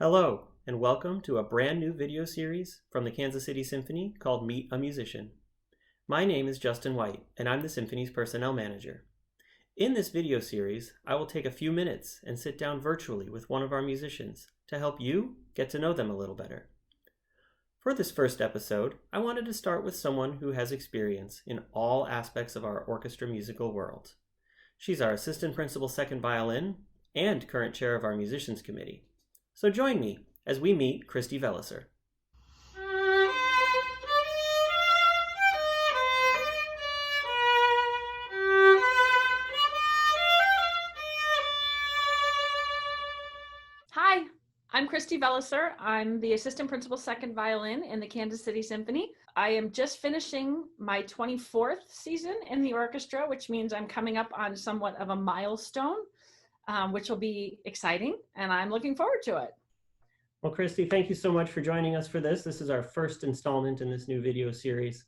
Hello, and welcome to a brand new video series from the Kansas City Symphony called Meet a Musician. My name is Justin White, and I'm the Symphony's personnel manager. In this video series, I will take a few minutes and sit down virtually with one of our musicians to help you get to know them a little better. For this first episode, I wanted to start with someone who has experience in all aspects of our orchestra musical world. She's our assistant principal second violin and current chair of our musicians committee. So join me as we meet Kristin Velicer. Hi, I'm Kristin Velicer. I'm the assistant principal second violin in the Kansas City Symphony. I am just finishing my 24th season in the orchestra, which means I'm coming up on somewhat of a milestone, which will be exciting, and I'm looking forward to it. Well, Kristin, thank you so much for joining us for this. This is our first installment in this new video series.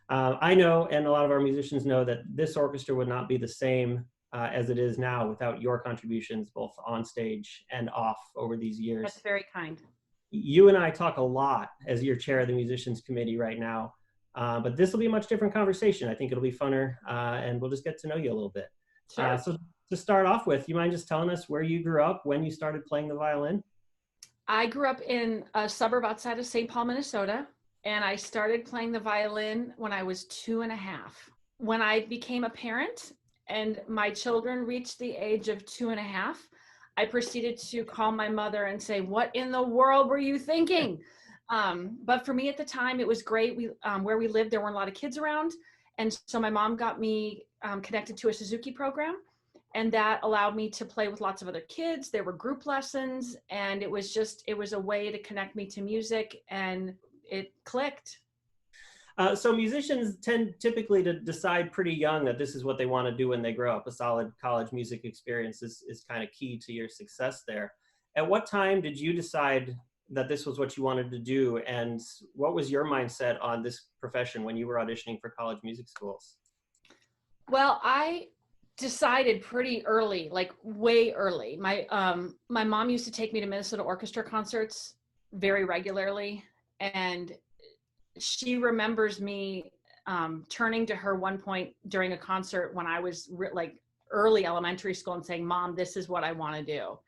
I know, and a lot of our musicians know, that this orchestra would not be the same as it is now without your contributions, both on stage and off over these years. That's very kind. You and I talk a lot as your chair of the musicians committee right now, but this will be a much different conversation. I think it'll be funner, and we'll just get to know you a little bit. Sure. So to start off with, you mind just telling us where you grew up, when you started playing the violin? I grew up in a suburb outside of St. Paul, Minnesota, and I started playing the violin when I was 2.5. When I became a parent and my children reached the age of 2.5, I proceeded to call my mother and say, "What in the world were you thinking?" But for me at the time, it was great. Where we lived, there weren't a lot of kids around. And so my mom got me connected to a Suzuki program. And that allowed me to play with lots of other kids. There were group lessons, and it was a way to connect me to music, and it clicked. So musicians tend typically to decide pretty young that this is what they want to do when they grow up. A solid college music experience is kind of key to your success there. At what time did you decide that this was what you wanted to do, and what was your mindset on this profession when you were auditioning for college music schools? Well, I decided pretty early, like way early. My mom used to take me to Minnesota orchestra concerts very regularly, and she remembers me turning to her one point during a concert when I was like early elementary school and saying, "Mom, this is what I want to do."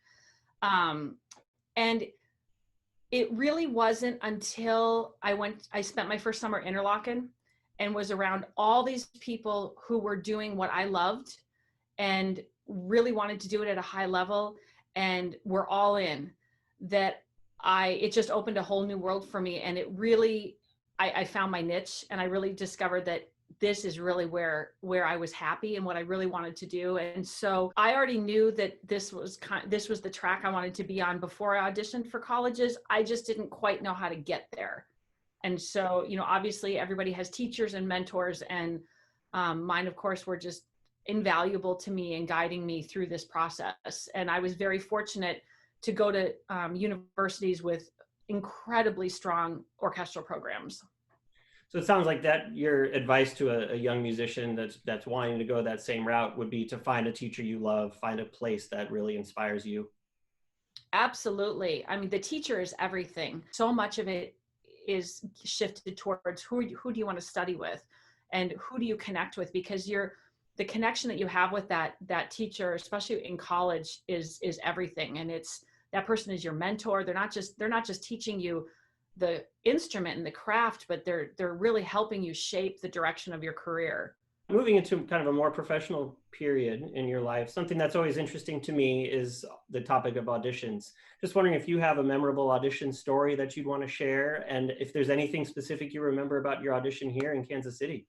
And it really wasn't until I spent my first summer in Interlochen and was around all these people who were doing what I loved and really wanted to do it at a high level and were all in, that it just opened a whole new world for me. And it really, I found my niche, and I really discovered that this is really where I was happy and what I really wanted to do. And so I already knew that this was the track I wanted to be on before I auditioned for colleges. I just didn't quite know how to get there. And so, obviously everybody has teachers and mentors, and mine, of course, were just invaluable to me in guiding me through this process. And I was very fortunate to go to universities with incredibly strong orchestral programs. So it sounds like that your advice to a young musician that's wanting to go that same route would be to find a teacher you love, find a place that really inspires you. Absolutely. I mean, the teacher is everything. So much of it is shifted towards who do you want to study with, and who do you connect with, because the connection that you have with that teacher, especially in college, is everything. And that person is your mentor. They're not just teaching you the instrument and the craft, but they're really helping you shape the direction of your career. Moving into kind of a more professional period in your life, something that's always interesting to me is the topic of auditions. Just wondering if you have a memorable audition story that you'd want to share, and if there's anything specific you remember about your audition here in Kansas City.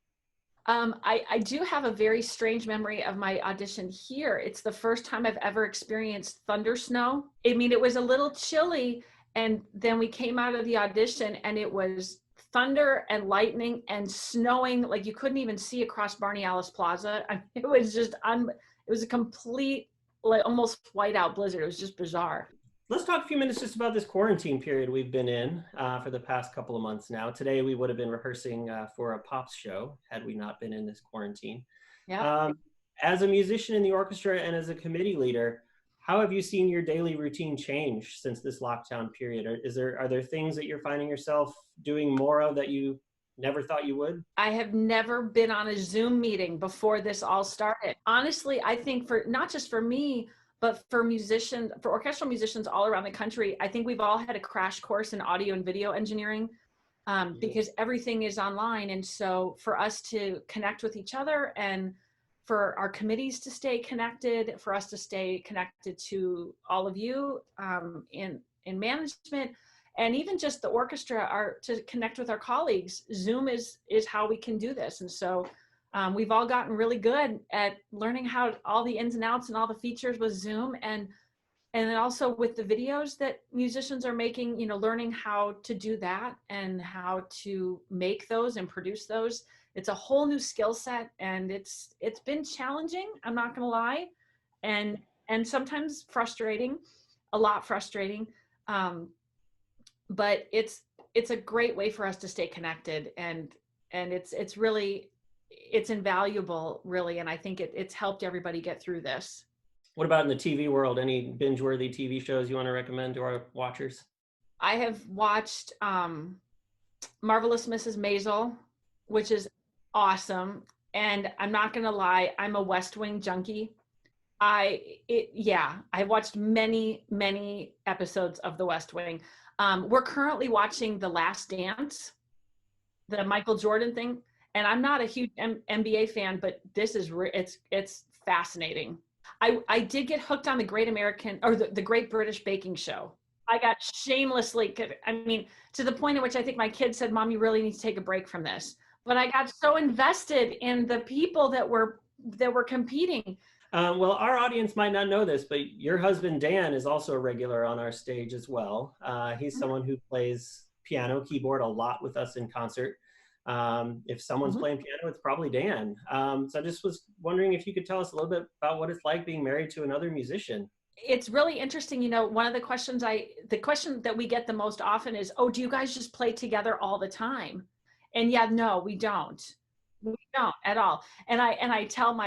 I do have a very strange memory of my audition here. It's the first time I've ever experienced thunder snow. I mean, it was a little chilly, and then we came out of the audition and it was thunder and lightning and snowing like you couldn't even see across Barney Alice Plaza. I mean, it was just it was a complete, like, almost whiteout blizzard. It was just bizarre. Let's talk a few minutes just about this quarantine period we've been in for the past couple of months now. Today we would have been rehearsing for a Pops show had we not been in this quarantine. Yeah. As a musician in the orchestra and as a committee leader, How have you seen your daily routine change since this lockdown period? Are there things that you're finding yourself doing more of that you never thought you would? I have never been on a Zoom meeting before this all started. Honestly, I think for not just for me, but for musicians, for orchestral musicians all around the country, I think we've all had a crash course in audio and video engineering, because everything is online. And so for us to connect with each other and for our committees to stay connected, for us to stay connected to all of you in management, and even just the orchestra are to connect with our colleagues. Zoom is how we can do this. And so we've all gotten really good at learning how all the ins and outs and all the features with Zoom, and then also with the videos that musicians are making, learning how to do that and how to make those and produce those. It's a whole new skill set, and it's been challenging, I'm not going to lie, and sometimes frustrating, a lot frustrating. But it's a great way for us to stay connected, and it's really, it's invaluable, really, and I think it's helped everybody get through this. What about in the TV world? Any binge-worthy TV shows you want to recommend to our watchers? I have watched Marvelous Mrs. Maisel, which is awesome, and I'm not gonna lie, I'm a West Wing junkie. I watched many episodes of The West Wing. We're currently watching The Last Dance, the Michael Jordan thing, and I'm not a huge NBA fan, but this is it's fascinating. I did get hooked on the Great American, or the Great British Baking Show. I got shamelessly, I mean, to the point at which I think my kids said, "Mom, you really need to take a break from this." But I got so invested in the people that were competing. Well, our audience might not know this, but your husband, Dan, is also a regular on our stage as well. He's someone who plays piano, keyboard a lot with us in concert. If someone's playing piano, it's probably Dan. So I just was wondering if you could tell us a little bit about what it's like being married to another musician. It's really interesting. One of the question that we get the most often is, "Oh, do you guys just play together all the time?" And yeah, no, we don't. We don't at all. And I tell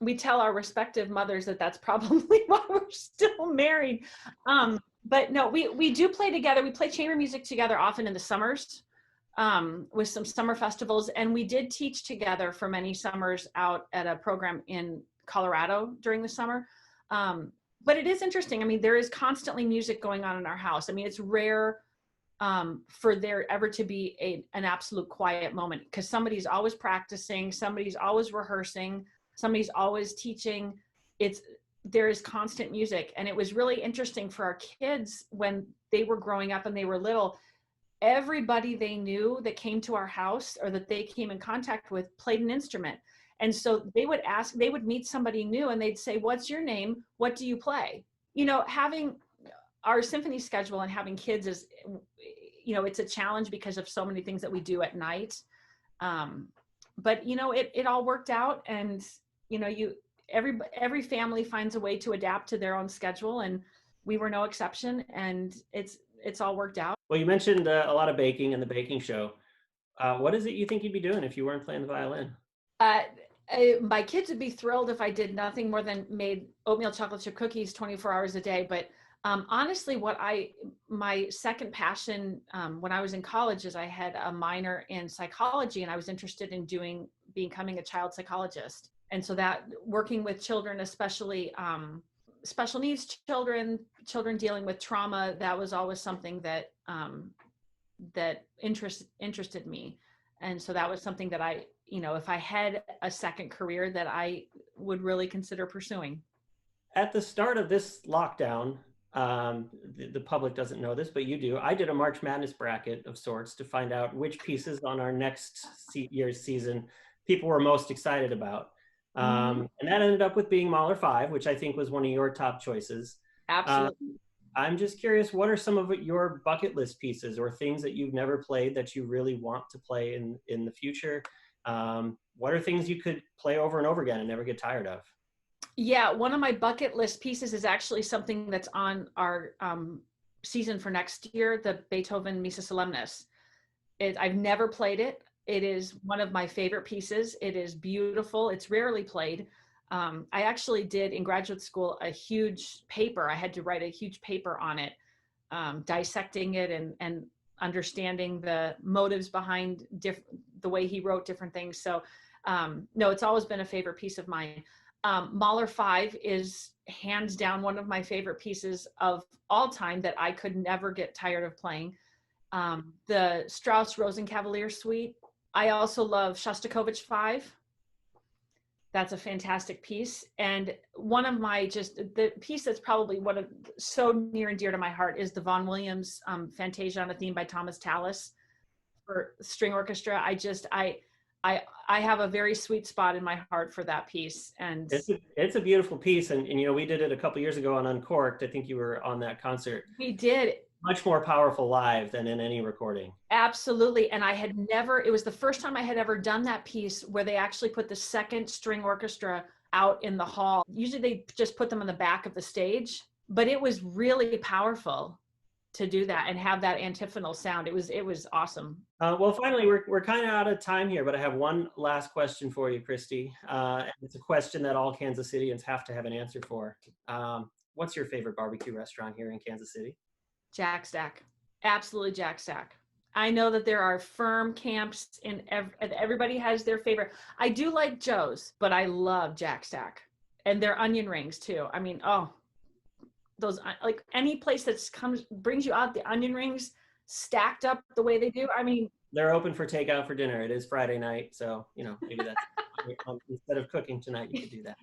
we tell our respective mothers that that's probably why we're still married. But no, we do play together. We play chamber music together often in the summers, with some summer festivals. And we did teach together for many summers out at a program in Colorado during the summer. But it is interesting. I mean, there is constantly music going on in our house. I mean, it's rare for there ever to be an absolute quiet moment, because somebody's always practicing, somebody's always rehearsing, somebody's always teaching. There is constant music. And it was really interesting for our kids when they were growing up and they were little. Everybody they knew that came to our house or that they came in contact with played an instrument. And so they would meet somebody new and they'd say, "What's your name? What do you play?" Having our symphony schedule and having kids is, it's a challenge because of so many things that we do at night. But it all worked out, and every family finds a way to adapt to their own schedule, and we were no exception, and it's all worked out. Well, you mentioned a lot of baking and the baking show. What is it you think you'd be doing if you weren't playing the violin? My kids would be thrilled if I did nothing more than made oatmeal chocolate chip cookies 24 hours a day. But honestly, my second passion when I was in college is I had a minor in psychology, and I was interested in becoming a child psychologist. And so that working with children, especially special needs children dealing with trauma, that was always something that interested me. And so that was something that I, if I had a second career, that I would really consider pursuing. At the start of this lockdown, the public doesn't know this, but you do. I did a March Madness bracket of sorts to find out which pieces on our next year's season people were most excited about. And that ended up with being Mahler 5, which I think was one of your top choices. Absolutely. I'm just curious, what are some of your bucket list pieces or things that you've never played that you really want to play in the future? What are things you could play over and over again and never get tired of? Yeah, one of my bucket list pieces is actually something that's on our season for next year, the Beethoven Missa Solemnis. I've never played it. It is one of my favorite pieces. It is beautiful. It's rarely played. I actually did in graduate school a huge paper. I had to write a huge paper on it, dissecting it and understanding the motives behind the way he wrote different things. So no, it's always been a favorite piece of mine. Mahler 5 is hands down one of my favorite pieces of all time that I could never get tired of playing. The Strauss Rosenkavalier Suite. I also love Shostakovich 5. That's a fantastic piece. And one of my the piece that's probably so near and dear to my heart is the Vaughan Williams Fantasia on a Theme by Thomas Tallis for string orchestra. I have a very sweet spot in my heart for that piece. And it's a beautiful piece. And we did it a couple years ago on Uncorked. I think you were on that concert. We did. Much more powerful live than in any recording. Absolutely. And it was the first time I had ever done that piece where they actually put the second string orchestra out in the hall. Usually they just put them on the back of the stage, but it was really powerful to do that and have that antiphonal sound. It was awesome. Well, finally, we're kind of out of time here, but I have one last question for you, Kristy. It's a question that all Kansas Cityans have to have an answer for. What's your favorite barbecue restaurant here in Kansas City? Jack Stack. Absolutely Jack Stack. I know that there are firm camps and everybody has their favorite. I do like Joe's, but I love Jack Stack and their onion rings too. I mean, those, like any place that brings you out the onion rings stacked up the way they do. I mean, they're open for takeout for dinner. It is Friday night, so maybe that's instead of cooking tonight, you could do that.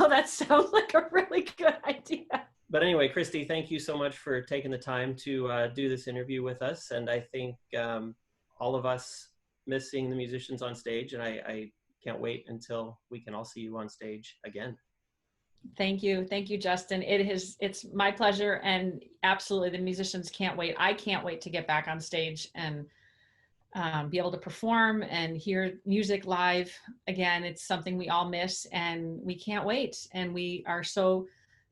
That sounds like a really good idea. But anyway, Kristy, thank you so much for taking the time to do this interview with us. And I think all of us miss seeing the musicians on stage, and I can't wait until we can all see you on stage again. Thank you, Justin. It's my pleasure, and absolutely the musicians can't wait. I can't wait to get back on stage and be able to perform and hear music live again. It's something we all miss, and we can't wait. And we are so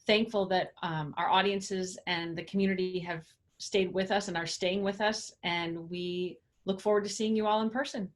thankful that our audiences and the community have stayed with us and are staying with us. And we look forward to seeing you all in person.